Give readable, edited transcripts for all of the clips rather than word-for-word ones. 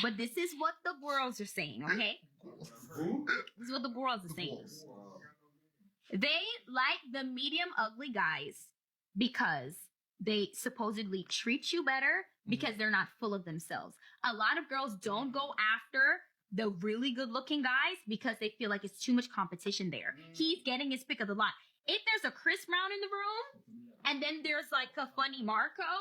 But this is what the girls are saying, okay? This is what the girls are saying. They like the medium ugly guys because they supposedly treat you better because they're not full of themselves. A lot of girls don't go after the really good looking guys because they feel like it's too much competition there. He's getting his pick of the lot. If there's a Chris Brown in the room and then there's like a funny Marco,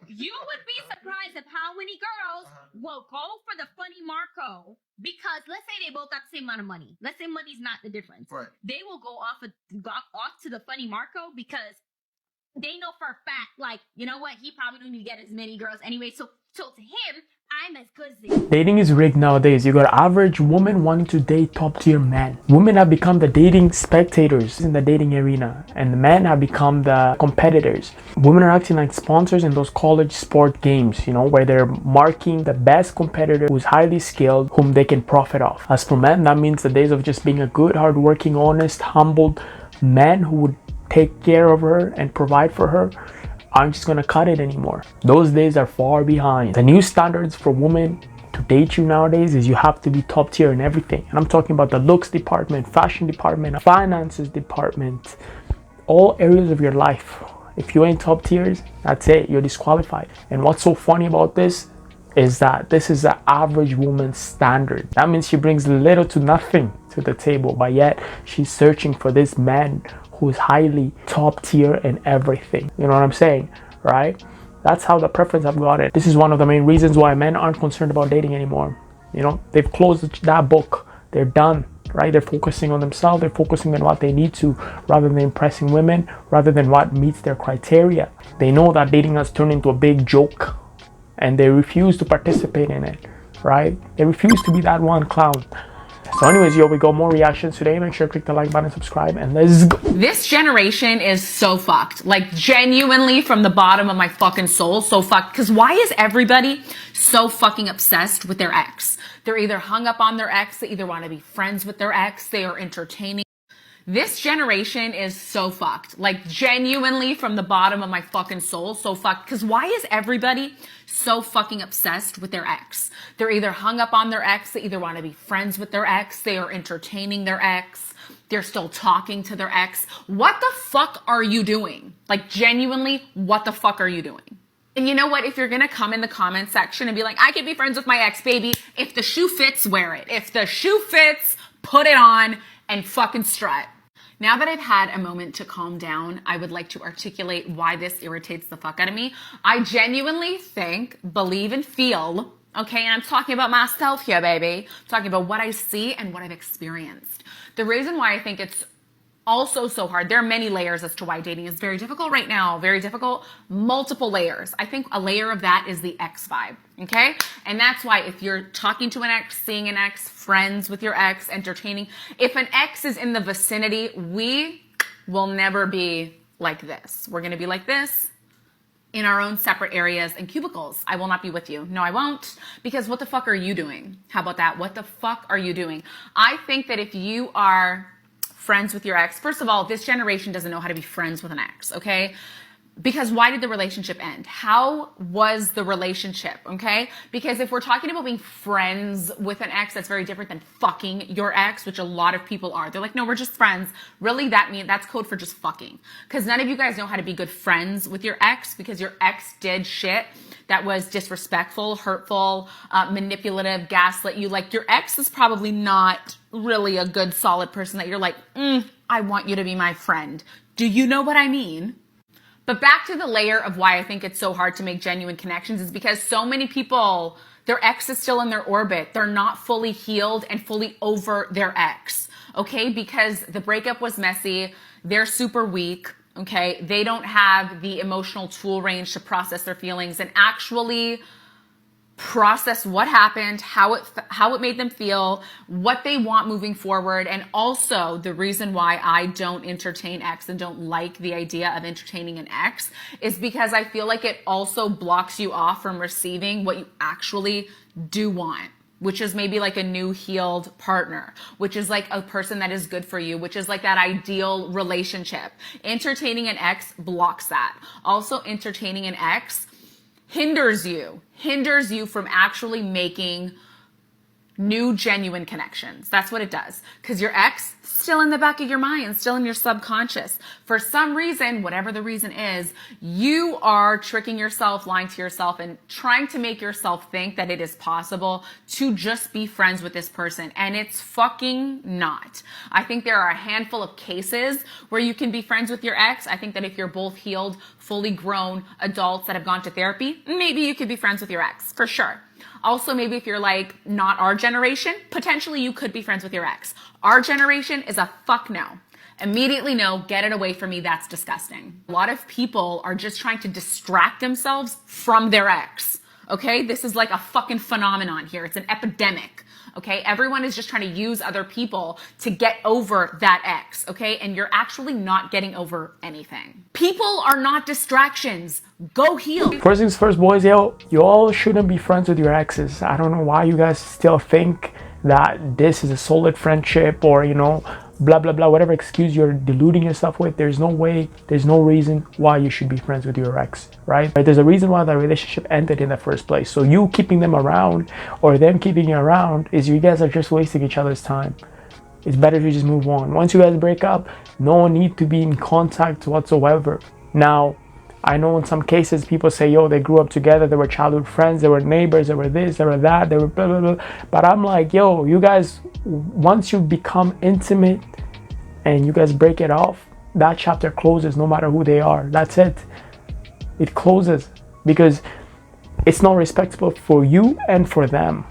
you would be surprised at how many girls will go for the funny Marco because let's say they both got the same amount of money. Let's say money's not the difference. Right. They will go off to the funny Marco because they know for a fact, like, you know what, he probably don't need to get as many girls anyway. So to him, I'm as good as him. Dating is rigged nowadays. You got average women wanting to date top tier men. Women have become the dating spectators in the dating arena, and the men have become the competitors. Women are acting like sponsors in those college sport games, you know, where they're marking the best competitor who's highly skilled, whom they can profit off. As for men, that means the days of just being a good, hardworking, honest, humbled man who would take care of her and provide for her aren't just gonna cut it anymore. Those days are far behind. The new standards for women to date you nowadays is you have to be top tier in everything. And I'm talking about the looks department, fashion department, finances department, all areas of your life. If you ain't top tiers, that's it, you're disqualified. And what's so funny about this is that this is the average woman's standard. That means she brings little to nothing to the table, but yet she's searching for this man who's highly top tier in everything. You know what I'm saying, right? That's how the preference have got it. This is one of the main reasons why men aren't concerned about dating anymore. You know, they've closed that book. They're done, right? They're focusing on themselves. They're focusing on what they need to, rather than impressing women, rather than what meets their criteria. They know that dating has turned into a big joke, and they refuse to participate in it, right? They refuse to be that one clown. So anyways, yo, we got more reactions today. Make sure to click the like button, subscribe, and let's go. This generation is so fucked. Like, genuinely from the bottom of my fucking soul, so fucked. Because why is everybody so fucking obsessed with their ex? They're either hung up on their ex, they either want to be friends with their ex, they are entertaining. This generation is so fucked. Like, genuinely from the bottom of my fucking soul, so fucked. Because why is everybody so fucking obsessed with their ex? They're either hung up on their ex, they either want to be friends with their ex, they are entertaining their ex, they're still talking to their ex. What the fuck are you doing? Like, genuinely, what the fuck are you doing? And you know what? If you're going to come in the comment section and be like, I can be friends with my ex, baby. If the shoe fits, wear it. If the shoe fits, put it on and fucking strut. Now that I've had a moment to calm down, I would like to articulate why this irritates the fuck out of me. I genuinely think, believe, and feel, okay, and I'm talking about myself here, baby. I'm talking about what I see and what I've experienced. The reason why I think it's also so hard, there are many layers as to why dating is very difficult right now, very difficult, multiple layers. I think a layer of that is the ex vibe, okay? And that's why if you're talking to an ex, seeing an ex, friends with your ex, entertaining, if an ex is in the vicinity, we will never be like this. We're gonna be like this in our own separate areas and cubicles. I will not be with you. No, I won't. Because what the fuck are you doing? How about that? What the fuck are you doing? I think that if you are friends with your ex, first of all, this generation doesn't know how to be friends with an ex, okay? Because why did the relationship end? How was the relationship, okay? Because if we're talking about being friends with an ex, that's very different than fucking your ex, which a lot of people are. They're like, no, we're just friends. Really, that's code for just fucking. Because none of you guys know how to be good friends with your ex because your ex did shit that was disrespectful, hurtful, manipulative, gaslit you. Like, your ex is probably not really a good, solid person that you're like, I want you to be my friend. Do you know what I mean? But back to the layer of why I think it's so hard to make genuine connections is because so many people, their ex is still in their orbit. They're not fully healed and fully over their ex, okay? Because the breakup was messy. They're super weak, okay? They don't have the emotional tool range to process their feelings and actually process what happened, how it made them feel, what they want moving forward. And also the reason why I don't entertain ex and don't like the idea of entertaining an ex is because I feel like it also blocks you off from receiving what you actually do want, which is maybe like a new healed partner, which is like a person that is good for you, which is like that ideal relationship. Entertaining an ex blocks that. Also, entertaining an ex hinders you from actually making new genuine connections. That's what it does. Because your ex, still in the back of your mind, still in your subconscious. For some reason, whatever the reason is, you are tricking yourself, lying to yourself, and trying to make yourself think that it is possible to just be friends with this person. And it's fucking not. I think there are a handful of cases where you can be friends with your ex. I think that if you're both healed, fully grown adults that have gone to therapy, maybe you could be friends with your ex, for sure. Also, maybe if you're like not our generation, potentially you could be friends with your ex. Our generation is a fuck no. Immediately no, get it away from me, that's disgusting. A lot of people are just trying to distract themselves from their ex. Okay, this is like a fucking phenomenon here. It's an epidemic. Okay, everyone is just trying to use other people to get over that ex. Okay, and you're actually not getting over anything. People are not distractions. Go heal. First things first, boys, yo, you all shouldn't be friends with your exes. I don't know why you guys still think that this is a solid friendship, or, you know, blah blah blah, whatever excuse you're deluding yourself with. There's no way, there's no reason why you should be friends with your ex, right? There's a reason why that relationship ended in the first place. So you keeping them around, or them keeping you around, is you guys are just wasting each other's time. It's better to just move on. Once you guys break up, no need to be in contact whatsoever. Now, I know in some cases people say, yo, they grew up together, they were childhood friends, they were neighbors, they were this, they were that, they were blah, blah, blah. But I'm like, yo, you guys, once you become intimate and you guys break it off, that chapter closes no matter who they are. That's it. It closes because it's not respectable for you and for them.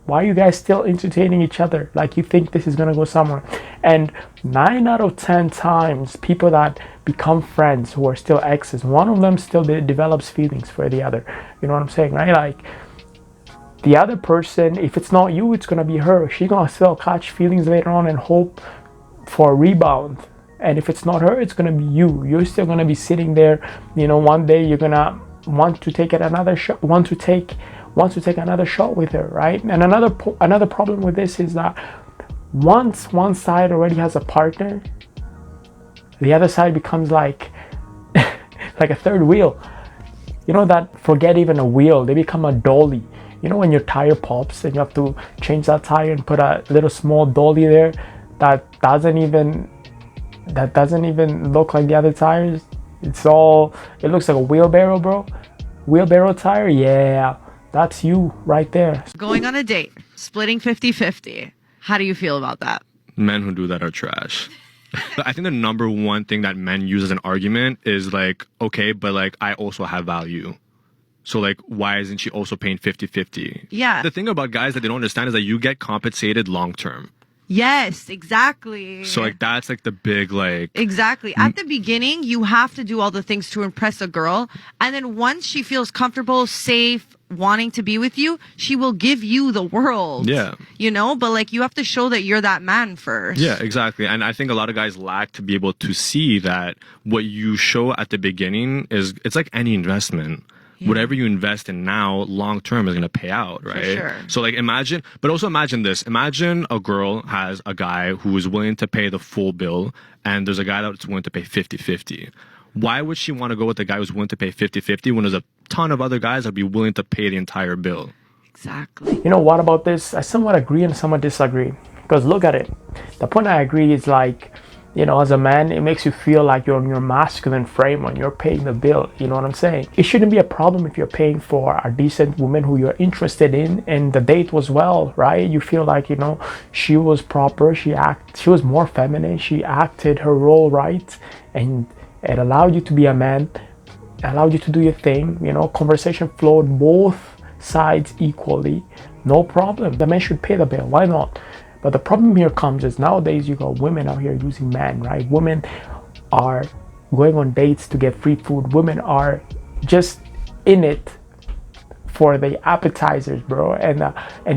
Why are you guys still entertaining each other like you think this is gonna go somewhere? And 9 out of 10 times, people that become friends who are still exes, one of them still develops feelings for the other. You know what I'm saying, right? Like, the other person, if it's not you, it's gonna be her. She's gonna still catch feelings later on and hope for a rebound. And if it's not her, it's gonna be you. You're still gonna be sitting there, you know, one day you're gonna want to take another shot, want to take another shot with her, right? And another problem with this is that once one side already has a partner, the other side becomes like like a third wheel. You know, that forget even a wheel, they become a dolly. You know, when your tire pops and you have to change that tire and put a little small dolly there that doesn't even look like the other tires. It looks like a wheelbarrow, bro. Wheelbarrow tire, yeah. That's you right there. Going on a date, splitting 50-50. How do you feel about that? Men who do that are trash. I think the number one thing that men use as an argument is like, okay, but like I also have value. So like, why isn't she also paying 50-50? Yeah. The thing about guys that they don't understand is that you get compensated long term. Yes, exactly. So like that's like the big like exactly. At the beginning, you have to do all the things to impress a girl, and then once she feels comfortable, safe, wanting to be with you, she will give you the world. Yeah. You know, but like you have to show that you're that man first. Yeah, exactly. And I think a lot of guys lack to be able to see that what you show at the beginning it's like any investment. Yeah. Whatever you invest in now, long term is going to pay out, right? For sure. So like imagine this. Imagine a girl has a guy who is willing to pay the full bill, and there's a guy that's willing to pay 50-50. Why would she want to go with the guy who's willing to pay 50-50 when there's a ton of other guys that'd be willing to pay the entire bill? Exactly. You know what about this? I somewhat agree and somewhat disagree. Because look at it. The point I agree is like, you know, as a man, it makes you feel like you're in your masculine frame when you're paying the bill. You know what I'm saying? It shouldn't be a problem if you're paying for a decent woman who you're interested in and the date was well, right? You feel like, you know, she was proper, she was more feminine, she acted her role right, and it allowed you to be a man, allowed you to do your thing, you know, conversation flowed both sides equally, no problem. The man should pay the bill, why not? But the problem here comes is nowadays you got women out here using men, right? Women are going on dates to get free food. Women are just in it for the appetizers, bro, and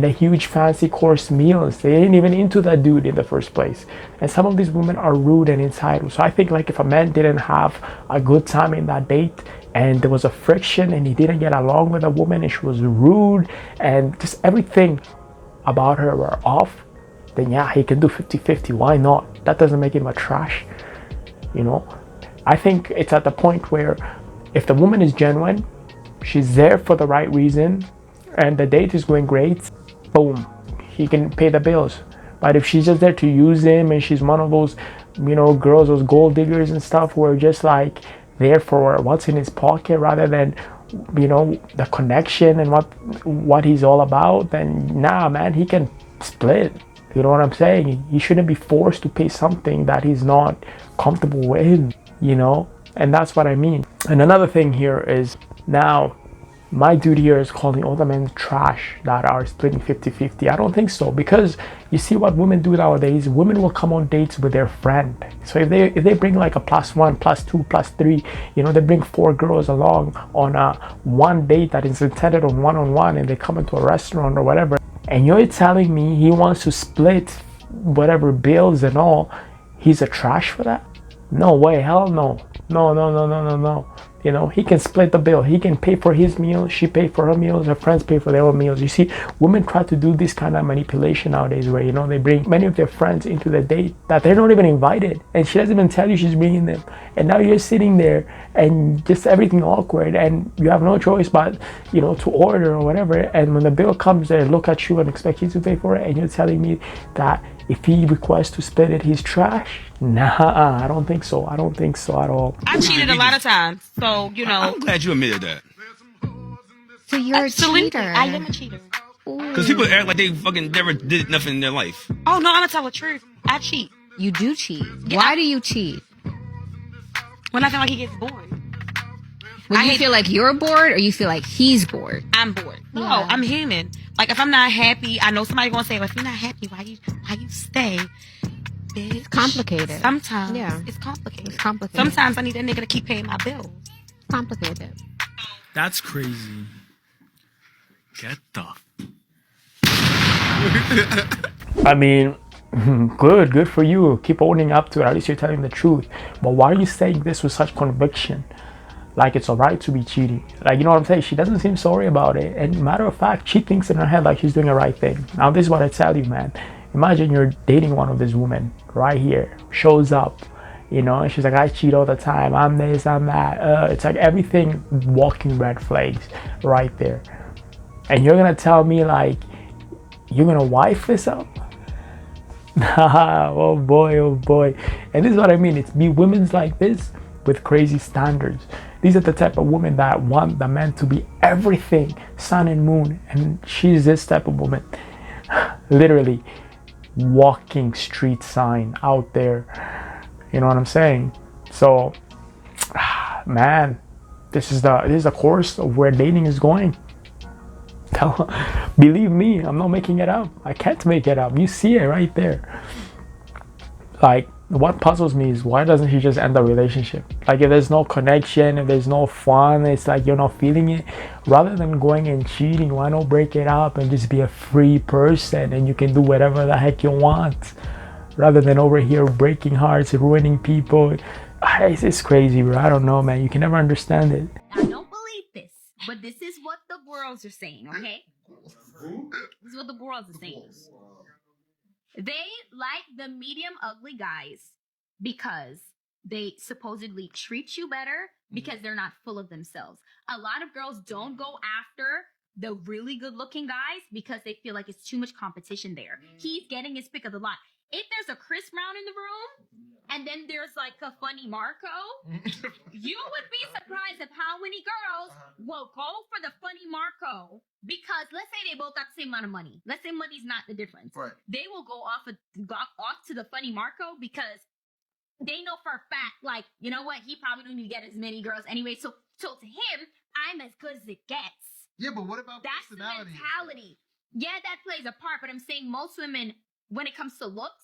the huge fancy course meals. They ain't even into that dude in the first place. And some of these women are rude and entitled. So I think like if a man didn't have a good time in that date and there was a friction and he didn't get along with a woman and she was rude and just everything about her were off, then yeah, he can do 50-50. Why not? That doesn't make him a trash, you know? I think it's at the point where if the woman is genuine, she's there for the right reason, and the date is going great, boom, he can pay the bills. But if she's just there to use him, and she's one of those, girls, those gold diggers and stuff, who are just like there for what's in his pocket rather than, the connection and what he's all about, then nah, man, he can split. You know what I'm saying? He shouldn't be forced to pay something that he's not comfortable with, and that's what I mean. And another thing here is, now my duty here is calling all the men trash that are splitting 50-50. I don't think so, because you see what women do nowadays. Women will come on dates with their friend. So if they bring like a +1, +2, +3, they bring 4 girls along on a one date that is intended on one-on-one, and they come into a restaurant or whatever, and you're telling me he wants to split whatever bills and all, he's a trash for that? No way, hell no. No. He can split the bill. He can pay for his meals, she pay for her meals, her friends pay for their own meals. You see, women try to do this kind of manipulation nowadays where, they bring many of their friends into the date that they're not even invited, and she doesn't even tell you she's bringing them. And now you're sitting there and just everything awkward, and you have no choice but, to order or whatever. And when the bill comes, they look at you and expect you to pay for it, and you're telling me that if he requests to split it, he's trash? Nah, I don't think so. I don't think so at all. I cheated a lot of times, so I'm glad you admitted that. So you're a cheater. I am a cheater. Because people act like they fucking never did nothing in their life. Oh no, I'm gonna tell the truth. I cheat You do cheat. Yeah, Why do you cheat? when I feel like he gets bored. When I you hate- feel like you're bored, or you feel like he's bored? I'm bored. No, Yeah. I'm human. Like if I'm not happy, I know somebody gonna say, well, if you're not happy, why you stay? Bitch. Complicated. Sometimes Yeah. it's complicated. It's complicated. Sometimes I need that nigga to keep paying my bills. Complicated. That's crazy. Get the. I mean, good for you. Keep owning up to it. At least you're telling the truth. But why are you saying this with such conviction? Like it's alright to be cheating. Like, you know what I'm saying? She doesn't seem sorry about it. And matter of fact, she thinks in her head like she's doing the right thing. Now, this is what I tell you, man. Imagine you're dating one of these women right here, shows up, and she's like, I cheat all the time. I'm this, I'm that. It's like everything walking red flags right there. And you're gonna tell me like you're gonna wife this up? Oh boy. And this is what I mean. It's be women's like this with crazy standards. These are the type of women that want the man to be everything, sun and moon. And she's this type of woman. Literally walking street sign out there. You know what I'm saying? So, man, this is the course of where dating is going. Believe me, I'm not making it up. I can't make it up. You see it right there. Like, what puzzles me is, why doesn't he just end the relationship? Like, if there's no connection, if there's no fun, it's like you're not feeling it. Rather than going and cheating, why not break it up and just be a free person, and you can do whatever the heck you want, rather than over here breaking hearts, ruining people. It's crazy, bro. I don't know, man. You can never understand it. I don't believe this, but this is what the girls are saying, okay? This is what the girls are saying. They like the medium ugly guys because they supposedly treat you better because they're not full of themselves. A lot of girls don't go after the really good looking guys because they feel like it's too much competition there. He's getting his pick of the lot. If there's a Chris Brown in the room and then there's like a funny Marco, you would be surprised at how many girls will go for the funny Marco, because let's say they both got the same amount of money. Let's say money's not the difference. Right. They will go off to the funny Marco because they know for a fact, like, you know what, he probably don't even get as many girls anyway. So to him, I'm as good as it gets. Yeah, but what about That's the personality? mentality. Yeah, that plays a part, but I'm saying most women, when it comes to looks,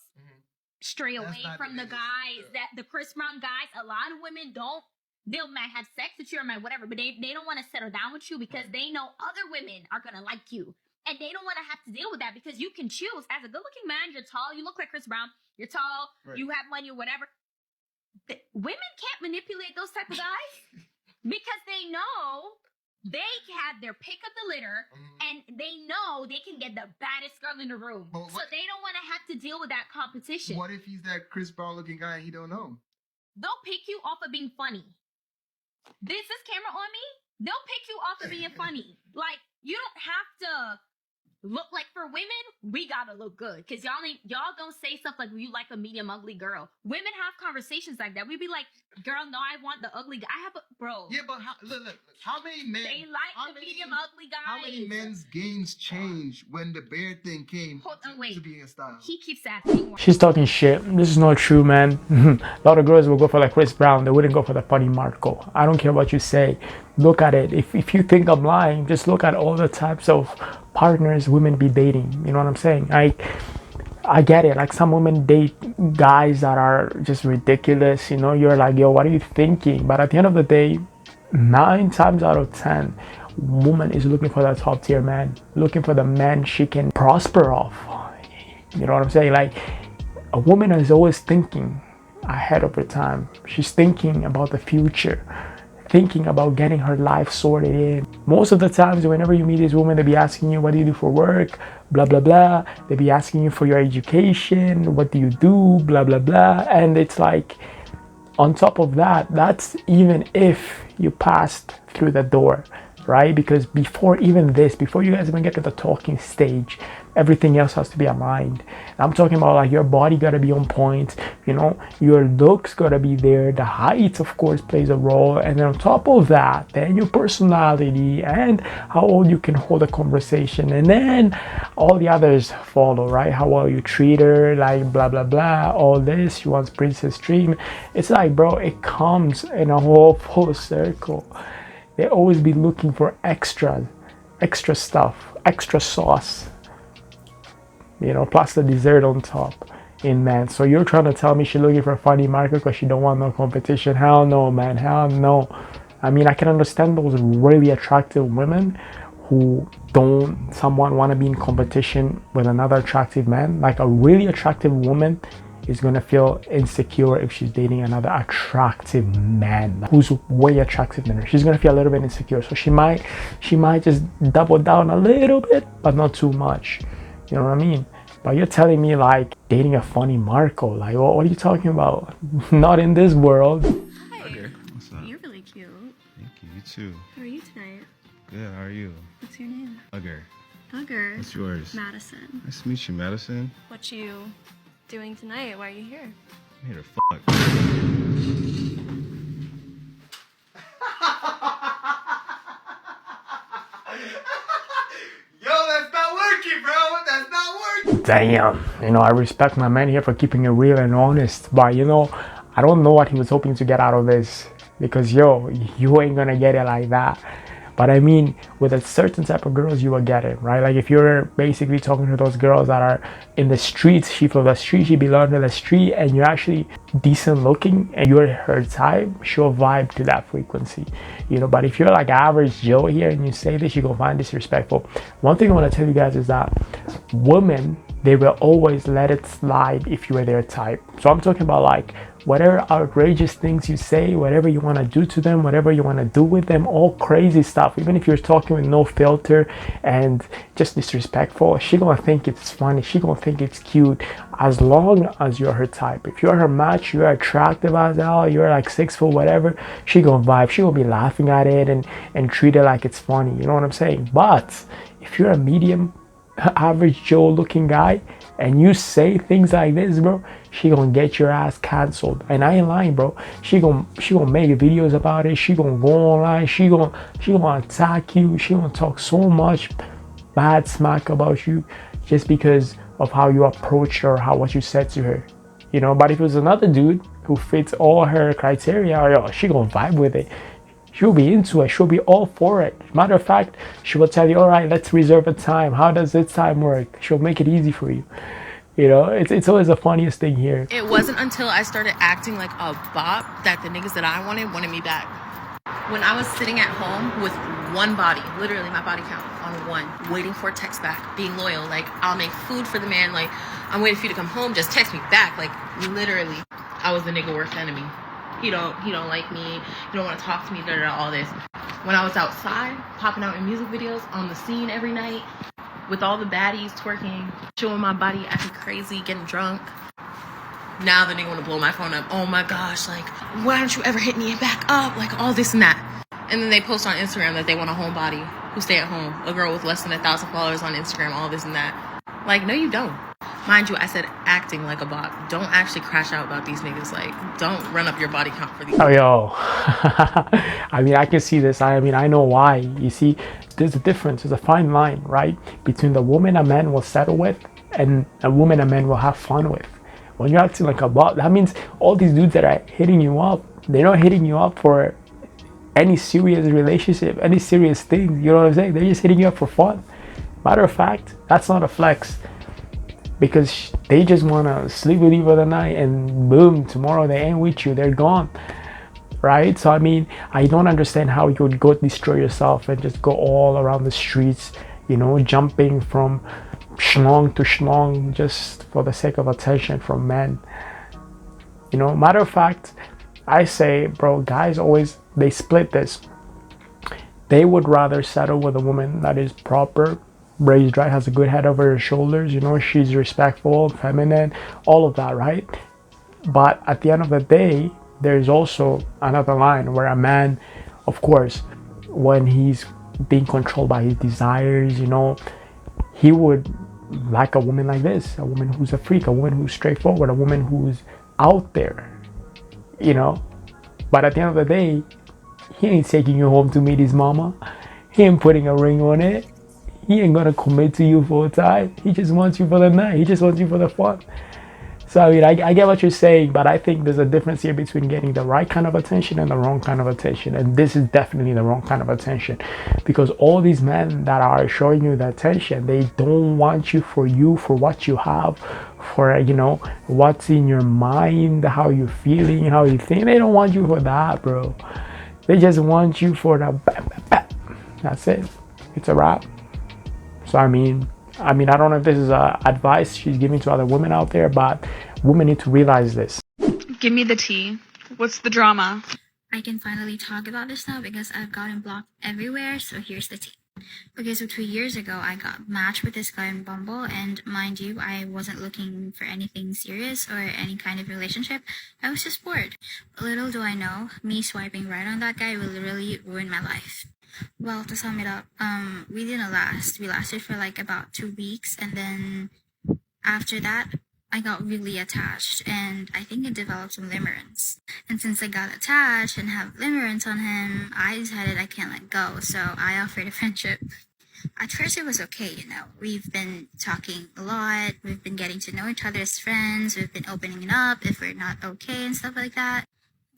stray That's away not from the the guys, biggest, that the Chris Brown guys. A lot of women they might have sex with you or might whatever, but they don't want to settle down with you because they know other women are going to like you. And they don't want to have to deal with that because you can choose. As a good-looking man, you're tall, you look like Chris Brown, you're tall, Right. you have money or whatever. Women can't manipulate those type of guys because they know they have their pick of the litter and they know they can get the baddest girl in the room. But So they don't want to have to deal with that competition. What if he's that Chris Brown looking guy and he don't know? They'll pick you off of being funny. Is this camera on me? They'll pick you off of being funny. Like, you don't have to look like, for women, we gotta look good. Cause y'all don't say stuff like, you like a medium ugly girl. Women have conversations like that. We be like, girl, no, I want the ugly guy. I have a, bro. Yeah, but look, how many men? They like the medium ugly guys. How many men's games changed when the bear thing came to being a style? He keeps asking. She's talking shit. This is not true, man. A lot of girls will go for like Chris Brown. They wouldn't go for the funny Marco. I don't care what you say. Look at it. If you think I'm lying, just look at all the types of partners women be dating. You know what I'm saying? I get it. Like, some women date guys that are just ridiculous. You know, you're like, yo, what are you thinking? But at the end of the day, 9 times out of 10, woman is looking for that top tier man, looking for the man she can prosper off. You know what I'm saying? Like, a woman is always thinking ahead of her time. She's thinking about the future, thinking about getting her life sorted in. Most of the times, whenever you meet these women, they be asking you, what do you do for work? Blah, blah, blah. They be asking you for your education. What do you do? Blah, blah, blah. And it's like, on top of that, that's even if you passed through the door, right? Because before even this, before you guys even get to the talking stage, everything else has to be aligned. I'm talking about, like, your body gotta be on point, you know, your looks gotta be there, the height of course plays a role, and then on top of that, then your personality and how well you can hold a conversation, and then all the others follow, right? How well you treat her, like, blah blah blah, all this. She wants princess dream. It's like, bro, it comes in a whole full circle. They always be looking for extra stuff, extra sauce, you know, plus the dessert on top in men. So you're trying to tell me she's looking for a funny market because she don't want no competition? Hell no, man. Hell no. I mean, I can understand those really attractive women who don't someone want to be in competition with another attractive man. Like, a really attractive woman is going to feel insecure if she's dating another attractive man who's way attractive than her. She's going to feel a little bit insecure. So she might just double down a little bit, but not too much. You know what I mean? But you're telling me, like, dating a funny Marco, like, what are you talking about? Not in this world. Hi. Okay. What's up? You're really cute. Thank you. You too. How are you tonight? Good. How are you? What's your name? Ugger. Hugger. What's yours? Madison. Nice to meet you, Madison. What you doing tonight? Why are you here? I'm here to fuck. Yo, that's not working, bro. That's not working. Damn. You know, I respect my man here for keeping it real and honest. But, you know, I don't know what he was hoping to get out of this. Because, yo, you ain't gonna get it like that. But I mean, with a certain type of girls, you will get it, right? Like, if you're basically talking to those girls that are in the streets, she from the street, she belongs to the street, and you're actually decent looking and you're her type, she'll vibe to that frequency, you know. But if you're like average Joe here and you say this, you're gonna find disrespectful. One thing I want to tell you guys is that women, they will always let it slide if you are their type. So I'm talking about, like, whatever outrageous things you say, whatever you want to do to them, whatever you want to do with them, all crazy stuff, even if you're talking with no filter and just disrespectful, she gonna think it's funny, she gonna think it's cute, as long as you're her type. If you're her match, you're attractive as hell, you're like 6 foot whatever, she gonna vibe, she gonna be laughing at it and treat it like it's funny, you know what I'm saying? But if you're a medium average Joe looking guy and you say things like this, bro, she gonna get your ass canceled. And I ain't lying, bro. She gonna make videos about it. She gonna go online. She gonna attack you. She gonna talk so much bad smack about you just because of how you approached her, what you said to her, you know. But if it was another dude who fits all her criteria, yo, she gonna vibe with it. She'll be into it. She'll be all for it. Matter of fact, she will tell you, all right, let's reserve a time. How does this time work? She'll make it easy for you. You know, it's always the funniest thing here. It wasn't until I started acting like a bop that the niggas that I wanted me back. When I was sitting at home with one body, literally my body count on one, waiting for a text back, being loyal, like, I'll make food for the man, like, I'm waiting for you to come home, just text me back, like, literally, I was the nigga worst enemy. He don't like me, he don't want to talk to me, all this. When I was outside, popping out in music videos, on the scene every night, with all the baddies twerking, showing my body, acting crazy, getting drunk. Now the nigga want to blow my phone up. Oh my gosh, like, why don't you ever hit me back up? Like, all this and that. And then they post on Instagram that they want a homebody who stay at home, a girl with less than 1,000 followers on Instagram, all this and that. Like, no, you don't. Mind you, I said acting like a bot. Don't actually crash out about these niggas. Like, don't run up your body count for these. Oh, yo. I mean, I can see this. I mean, I know why. You see, there's a difference. There's a fine line, right? Between the woman a man will settle with and a woman a man will have fun with. When you're acting like a bot, that means all these dudes that are hitting you up, they're not hitting you up for any serious relationship, any serious thing. You know what I'm saying? They're just hitting you up for fun. Matter of fact, that's not a flex. Because they just want to sleep with you for the night and boom, tomorrow they ain't with you, they're gone, right? So I mean, I don't understand how you would go destroy yourself and just go all around the streets, you know, jumping from schlong to schlong just for the sake of attention from men. You know, matter of fact, I say, bro, guys always, they split this. They would rather settle with a woman that is proper, raised right, has a good head over her shoulders, you know, she's respectful, feminine, all of that, right? But at the end of the day, there's also another line where a man, of course, when he's being controlled by his desires, you know, he would like a woman like this, a woman who's a freak, a woman who's straightforward, a woman who's out there, you know. But at the end of the day, he ain't taking you home to meet his mama. He ain't putting a ring on it. He ain't gonna commit to you full time. He just wants you for the night. He just wants you for the fun. So I mean, I get what you're saying, but I think there's a difference here between getting the right kind of attention and the wrong kind of attention. And this is definitely the wrong kind of attention, because all these men that are showing you the attention, they don't want you for what you have, for, you know, what's in your mind, how you're feeling, how you think. They don't want you for that, bro. They just want you for the that's it. It's a wrap. So I mean, I don't know if this is advice she's giving to other women out there, but women need to realize this. Give me the tea. What's the drama? I can finally talk about this now because I've gotten blocked everywhere, so here's the tea. Okay, so 2 years ago, I got matched with this guy on Bumble, and mind you, I wasn't looking for anything serious or any kind of relationship. I was just bored. Little do I know, me swiping right on that guy will really ruin my life. Well, to sum it up, we didn't last. We lasted for like about 2 weeks, and then after that, I got really attached, and I think it developed some limerence. And since I got attached and have limerence on him, I decided I can't let go, so I offered a friendship. At first it was okay, you know. We've been talking a lot, we've been getting to know each other as friends, we've been opening it up if we're not okay and stuff like that.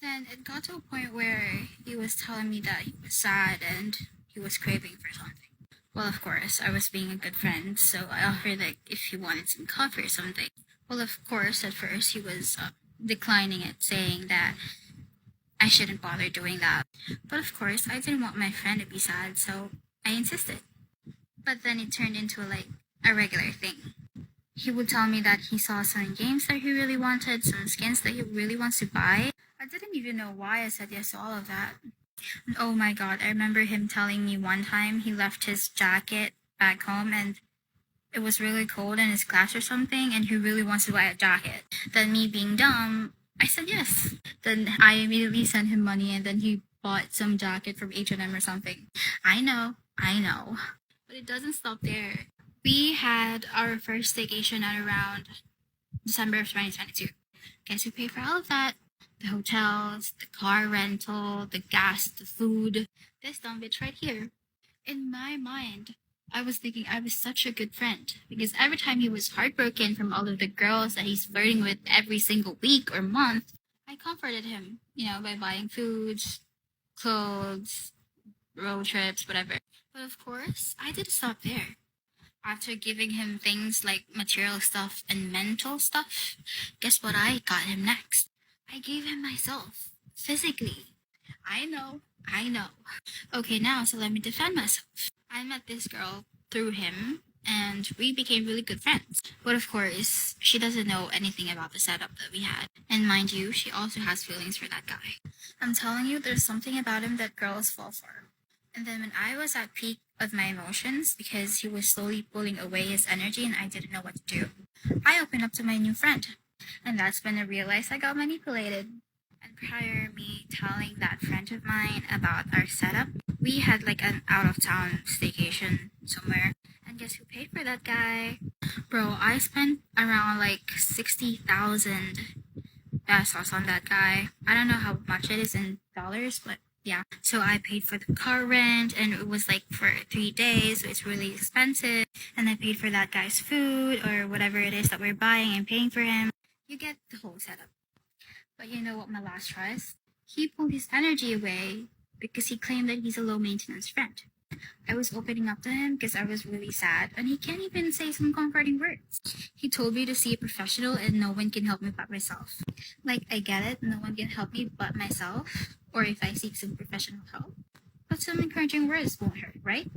Then it got to a point where he was telling me that he was sad and he was craving for something. Well, of course, I was being a good friend, so I offered like if he wanted some coffee or something. Well, of course, at first he was declining it, saying that I shouldn't bother doing that. But of course, I didn't want my friend to be sad, so I insisted. But then it turned into like a regular thing. He would tell me that he saw some games that he really wanted, some skins that he really wants to buy. I didn't even know why I said yes to all of that. And oh my god, I remember him telling me one time he left his jacket back home and it was really cold in his class or something, and he really wants to buy a jacket. Then me being dumb, I said yes. Then I immediately sent him money, and then he bought some jacket from H&M or something. I know. But it doesn't stop there. We had our first staycation at around December of 2022. Guess who paid for all of that? The hotels, the car rental, the gas, the food. This dumb bitch right here. In my mind, I was thinking I was such a good friend because every time he was heartbroken from all of the girls that he's flirting with every single week or month, I comforted him, you know, by buying foods, clothes, road trips, whatever. But of course, I didn't stop there. After giving him things like material stuff and mental stuff, guess what I got him next? I gave him myself, physically. I know. Okay, now, so let me defend myself. I met this girl through him, and we became really good friends. But of course, she doesn't know anything about the setup that we had. And mind you, she also has feelings for that guy. I'm telling you, there's something about him that girls fall for. And then when I was at peak of my emotions, because he was slowly pulling away his energy and I didn't know what to do, I opened up to my new friend. And that's when I realized I got manipulated. And prior me telling that friend of mine about our setup, we had like an out of town staycation somewhere. And guess who paid for that guy? Bro, I spent around like 60,000 pesos on that guy. I don't know how much it is in dollars, but yeah. So I paid for the car rent and it was like for 3 days, so it's really expensive. And I paid for that guy's food or whatever it is that we're buying and paying for him. You get the whole setup. But you know what my last was? He pulled his energy away because he claimed that he's a low maintenance friend. I was opening up to him because I was really sad, and he can't even say some comforting words. He told me to see a professional and no one can help me but myself. Like, I get it, no one can help me but myself, or if I seek some professional help. But some encouraging words won't hurt, right?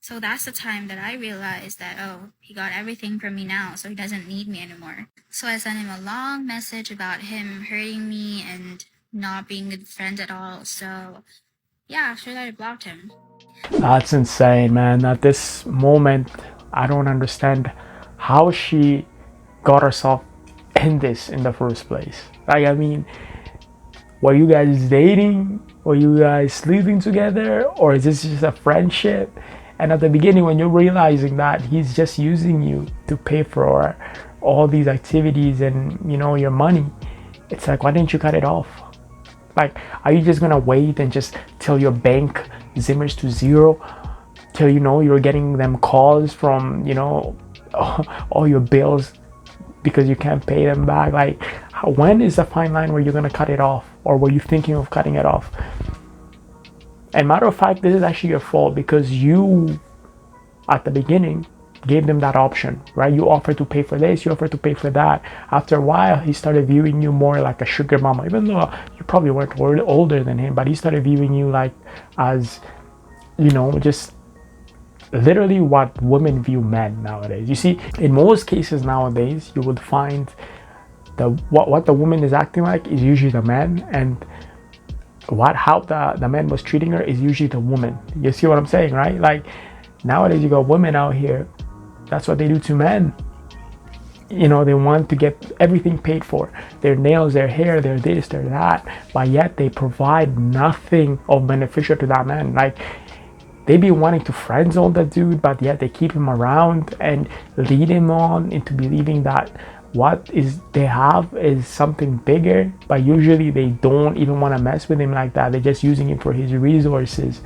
So that's the time that I realized that, oh, he got everything from me now, so he doesn't need me anymore. So I sent him a long message about him hurting me and not being a good friend at all. So yeah, after that I blocked him. That's insane, man. At this moment, I don't understand how she got herself in this in the first place. Like, I mean, were you guys dating? Were you guys sleeping together? Or is this just a friendship? And at the beginning, when you're realizing that he's just using you to pay for all these activities and, you know, your money, it's like, why didn't you cut it off? Like, are you just gonna wait and just till your bank zimmers to zero, till, you know, you're getting them calls from, you know, all your bills because you can't pay them back? Like, when is the fine line where you're gonna cut it off, or were you thinking of cutting it off? And matter of fact, this is actually your fault because you, at the beginning, gave them that option, right? You offered to pay for this, you offered to pay for that. After a while, he started viewing you more like a sugar mama, even though you probably weren't older than him, but he started viewing you like as, you know, just literally what women view men nowadays. You see, in most cases nowadays, you would find what the woman is acting like is usually the man, and how the man was treating her is usually the woman. You see what I'm saying, right? Like, nowadays you got women out here, that's what they do to men. You know, they want to get everything paid for, their nails, their hair, their this, their that, but yet they provide nothing of beneficial to that man. Like, they be wanting to friend zone the dude, but yet they keep him around and lead him on into believing that what is they have is something bigger, but usually they don't even want to mess with him like that. They're just using him for his resources.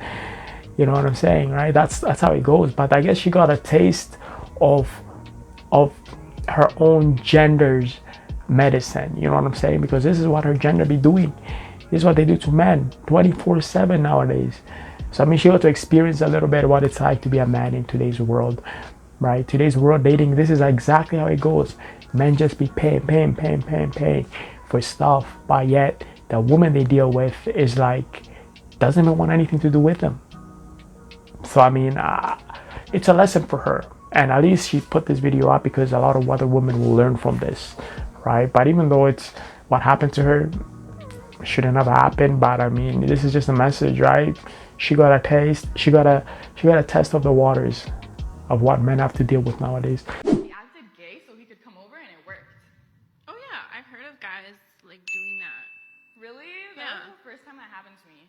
You know what I'm saying, right? That's how it goes. But I guess she got a taste of her own gender's medicine. You know what I'm saying? Because this is what her gender be doing. This is what they do to men 24/7 nowadays. So I mean, she got to experience a little bit what it's like to be a man in today's world, right? Today's world dating, this is exactly how it goes. Men just be paying for stuff, but yet the woman they deal with is like, doesn't even want anything to do with them. So I mean, it's a lesson for her, and at least she put this video up because a lot of other women will learn from this, right? But even though it's what happened to her shouldn't have happened, but I mean, this is just a message, right? She got a taste, she got a test of the waters of what men have to deal with nowadays. He acted gay so he could come over and it worked. Oh yeah, I've heard of guys like doing that. Really? That was the first time that happened to me.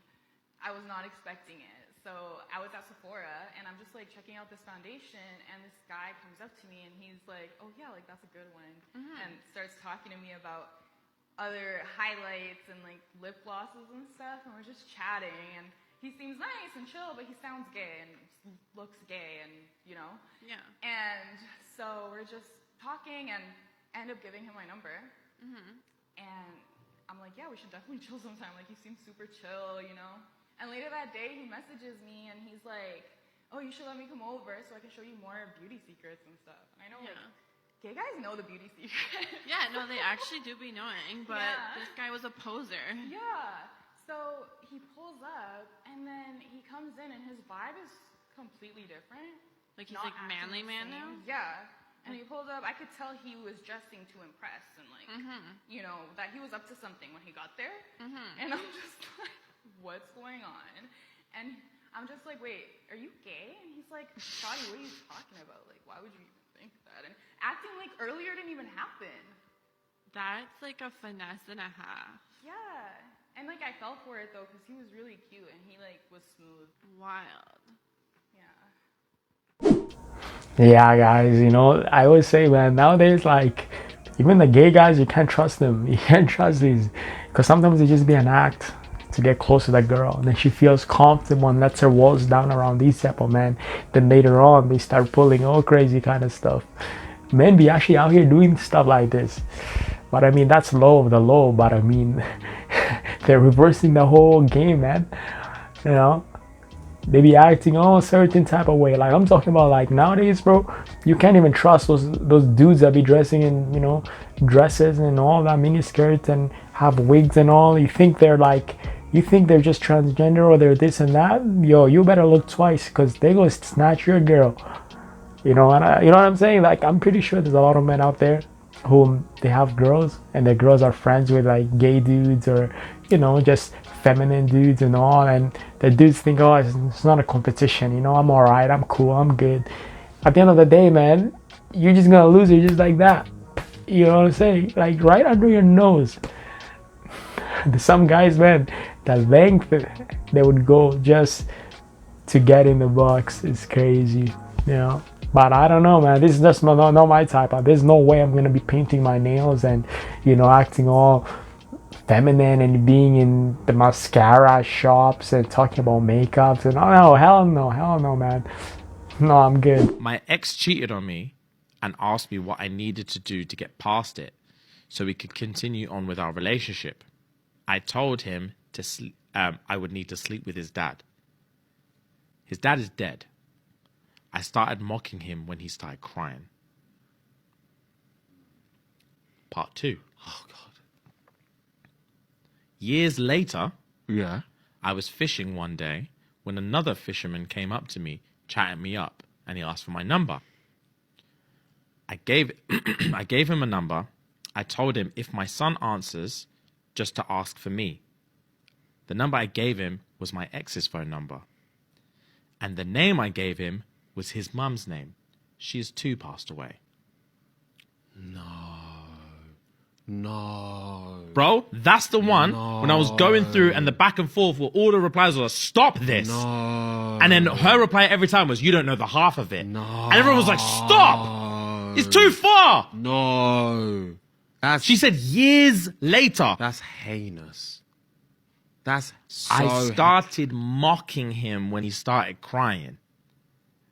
I was not expecting it. So I was at Sephora and I'm just like checking out this foundation and this guy comes up to me and he's like, oh yeah, like that's a good one. And starts talking to me about other highlights and like lip glosses and stuff, and we're just chatting, and he seems nice and chill, but he sounds gay and looks gay, and you know. Yeah. And so we're just talking and end up giving him my number. And I'm like, yeah, we should definitely chill sometime. Like, he seems super chill, you know. And later that day, he messages me and he's like, oh, you should let me come over so I can show you more beauty secrets and stuff. And I know, like, gay guys know the beauty secret. Yeah, no, they actually do be knowing, but this guy was a poser. Yeah. So he pulls up, and then he comes in, and his vibe is completely different. Like, he's like manly man now? Yeah. And he pulled up, I could tell he was dressing to impress, and like, you know, that he was up to something when he got there. And I'm just like, what's going on? And I'm just like, wait, are you gay? And he's like, Shawty, what are you talking about? Like, why would you even think that? And acting like earlier didn't even happen. That's like a finesse and a half. Yeah. And like I fell for it though, because he was really cute and he like was smooth. Wild. Yeah, guys, you know, I always say, man, nowadays, like, even the gay guys, you can't trust them. You can't trust these, because sometimes they just be an act to get close to that girl, and then she feels comfortable and lets her walls down around these type of men. Then later on, they start pulling all crazy kind of stuff. Men be actually out here doing stuff like this, but I mean, that's low of the low. But I mean, they're reversing the whole game, man. You know, they be acting all a certain type of way. Like, I'm talking about, like, nowadays, bro, you can't even trust those dudes that be dressing in, you know, dresses and all that, mini skirts, and have wigs and all. You think they're just transgender or they're this and that. Yo, you better look twice, because they gonna snatch your girl. You know, and you know what I'm saying? Like, I'm pretty sure there's a lot of men out there whom they have girls, and their girls are friends with like gay dudes, or, you know, just feminine dudes and all, and the dudes think, oh, it's not a competition, you know, I'm all right, I'm cool, I'm good. At the end of the day, man, you're just gonna lose her just like that. You know what I'm saying? Like, right under your nose. Some guys, man, the length they would go just to get in the box is crazy, you know. But I don't know, man, this is just not my type. There's no way I'm gonna be painting my nails and, you know, acting all feminine and being in the mascara shops and talking about makeups and, oh no, hell no, man. No, I'm good. My ex cheated on me and asked me what I needed to do to get past it so we could continue on with our relationship. I told him I would need to sleep with his dad. His dad is dead. I started mocking him when he started crying. Part 2. Oh, God. Years later, Yeah. I was fishing one day when another fisherman came up to me, chatting me up, and he asked for my number. I gave him a number. I told him if my son answers, just to ask for me. The number I gave him was my ex's phone number. And the name I gave him was his mum's name. She has too passed away. No. Bro, that's the one when I was going through and the back and forth where all the replies were, stop this. No. And then her reply every time was, you don't know the half of it. No. And everyone was like, stop. It's too far. No. She said years later. That's heinous. That's so I started mocking him when he started crying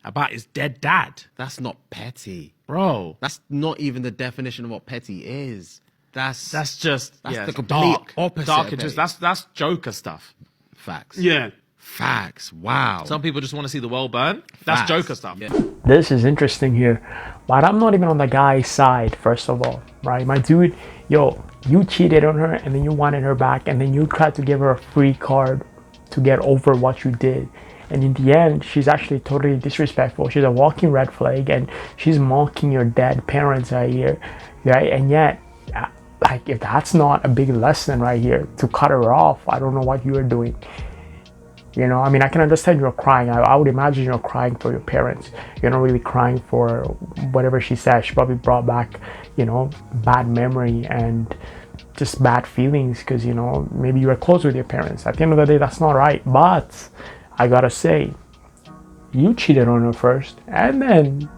about his dead dad. That's not petty. Bro. That's not even the definition of what petty is. That's the complete opposite. Dark and just that's Joker stuff. Facts. Yeah. Facts. Wow. Some people just want to see the world burn. That's Facts. Joker stuff. Yeah. This is interesting here, but I'm not even on the guy's side, first of all, right? My dude, yo, you cheated on her and then you wanted her back, and then you tried to give her a free card to get over what you did. And in the end, she's actually totally disrespectful. She's a walking red flag, and she's mocking your dead parents right here, right? And yet, like, if that's not a big lesson right here to cut her off, I don't know what you're doing. You know, I mean, I can understand you're crying. I would imagine you're crying for your parents. You're not really crying for whatever she said. She probably brought back, you know, bad memory and just bad feelings because, you know, maybe you were close with your parents. At the end of the day, that's not right. But I gotta say, you cheated on her first, and then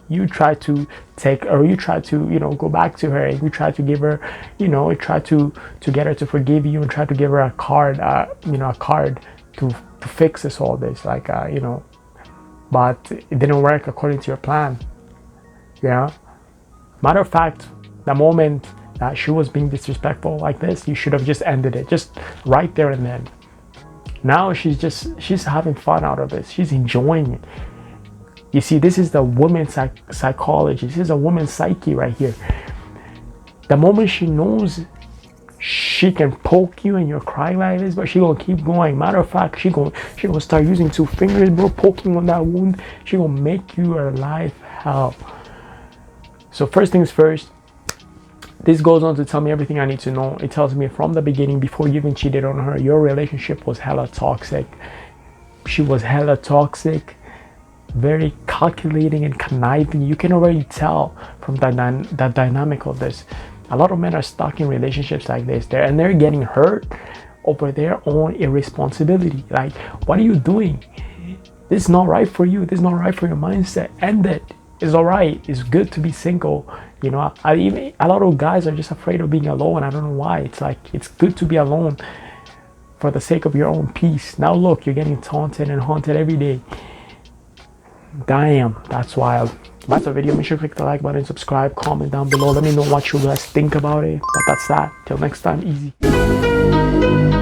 you try to you know, go back to her, and you try to give her, you know, you try to get her to forgive you, and try to give her a card, you know, a card to fix all this, like, you know, but it didn't work according to your plan. Yeah. Matter of fact, the moment that she was being disrespectful like this, you should have just ended it, just right there and then. Now she's having fun out of this. She's enjoying it. You see, this is the woman's psychology. This is a woman's psyche right here. The moment she knows she can poke you and you're crying like this, but she gonna keep going. Matter of fact, she gonna start using 2 fingers, bro, poking on that wound. She gonna make you her life hell. So first things first, this goes on to tell me everything I need to know. It tells me from the beginning, before you even cheated on her, your relationship was hella toxic. She was hella toxic, very calculating and conniving. You can already tell from the dynamic of this. A lot of men are stuck in relationships like this, and they're getting hurt over their own irresponsibility. Like, what are you doing? This is not right for you. This is not right for your mindset. End it. It's all right. It's good to be single. You know, a lot of guys are just afraid of being alone. I don't know why. It's like, it's good to be alone for the sake of your own peace. Now look, you're getting taunted and haunted every day. Damn, that's wild. If that's the video, make sure to click the like button, subscribe, comment down below. Let me know what you guys think about it. But that's that. Till next time, easy.